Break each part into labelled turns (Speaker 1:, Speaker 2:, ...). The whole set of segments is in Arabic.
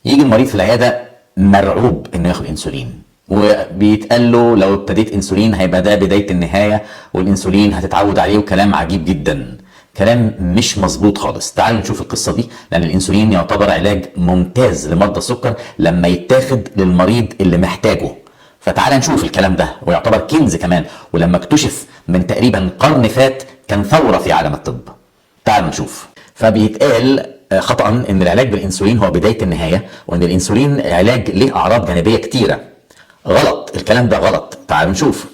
Speaker 1: يجي المريض في العياده مرعوب انه ياخد انسولين، وبيتقال له لو ابتديت انسولين هيبقى ده بدايه النهايه، والانسولين هتتعود عليه، وكلام عجيب جدا، كلام مش مظبوط خالص. تعالوا نشوف القصه دي، لان الانسولين يعتبر علاج ممتاز لمرضى السكر لما يتاخد للمريض اللي محتاجه. فتعال نشوف الكلام ده، ويعتبر كنز كمان، ولما اكتشف من تقريبا قرن فات كان ثوره في عالم الطب. تعالوا نشوف. فبيتقال خطأ ان العلاج بالانسولين هو بداية النهاية، وان الانسولين علاج له اعراض جانبية كتيرة. غلط، الكلام ده غلط. تعالوا نشوف.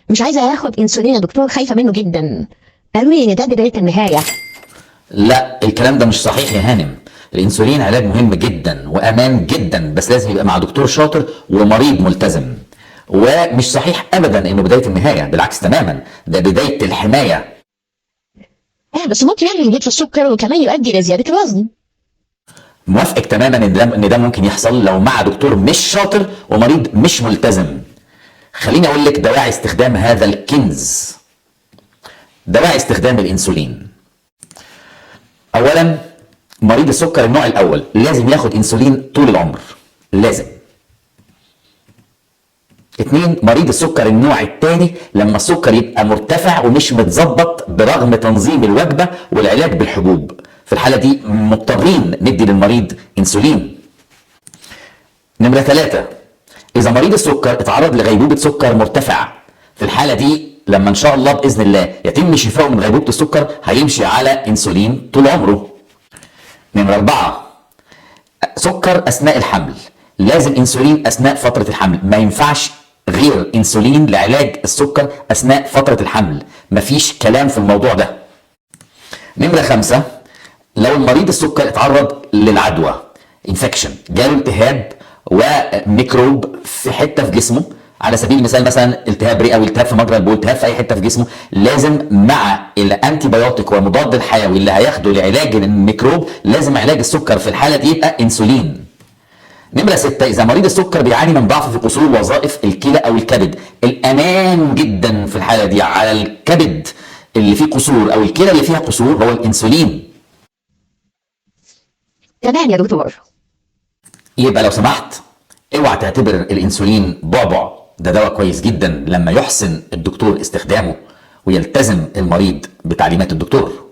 Speaker 2: مش عايزه اخد انسولين يا دكتور، خايفه منه جدا. قالوا لي ان ده بدايه النهايه.
Speaker 1: لا، الكلام ده مش صحيح يا هانم. الانسولين علاج مهم جدا وامان جدا، بس لازم يبقى مع دكتور شاطر ومريض ملتزم. ومش صحيح ابدا انه بداية النهاية، بالعكس تماما، ده بداية الحماية.
Speaker 2: بس ممكن يعمل زيادة في السكر وكمان يؤدي لزياده الوزن.
Speaker 1: موافقك تماما ان ده ممكن يحصل لو مع دكتور مش شاطر ومريض مش ملتزم. خليني اقول لك دواعي استخدام هذا الكنز. دواعي استخدام الانسولين: اولا، مريض السكر النوع الاول لازم ياخد انسولين طول العمر، لازم. 2، مريض السكر النوع الثاني لما السكر يبقى مرتفع ومش متظبط برغم تنظيم الوجبه والعلاج بالحبوب، في الحاله دي مضطرين ندي للمريض انسولين. 3، اذا مريض السكر اتعرض لغيبوبه سكر مرتفع، في الحاله دي لما ان شاء الله باذن الله يتم شفائه من غيبوبه السكر هيمشي على انسولين طول عمره. 4، سكر اثناء الحمل، لازم انسولين اثناء فتره الحمل، ما ينفعش غير انسولين لعلاج السكر اثناء فتره الحمل، مفيش كلام في الموضوع ده. 5، لو المريض السكر اتعرض للعدوى، انفكشن، جاله التهاب وميكروب في حته في جسمه، على سبيل المثال مثلا التهاب رئوي، التهاب في مجرى البول، التهاب في اي حته في جسمه، لازم مع الانتي بايوتيك والمضاد الحيوي اللي هياخده لعلاج الميكروب لازم علاج السكر في الحاله دي يبقى انسولين. 6، اذا مريض السكر بيعاني من ضعف في قصور وظائف الكلى او الكبد، الامان جدا في الحاله دي على الكبد اللي فيه قصور او الكلى اللي فيها قصور هو الانسولين.
Speaker 2: تمام يا دكتور.
Speaker 1: يبقى لو سمحت اوعى تعتبر الانسولين بعبع، ده دواء كويس جدا لما يحسن الدكتور استخدامه ويلتزم المريض بتعليمات الدكتور.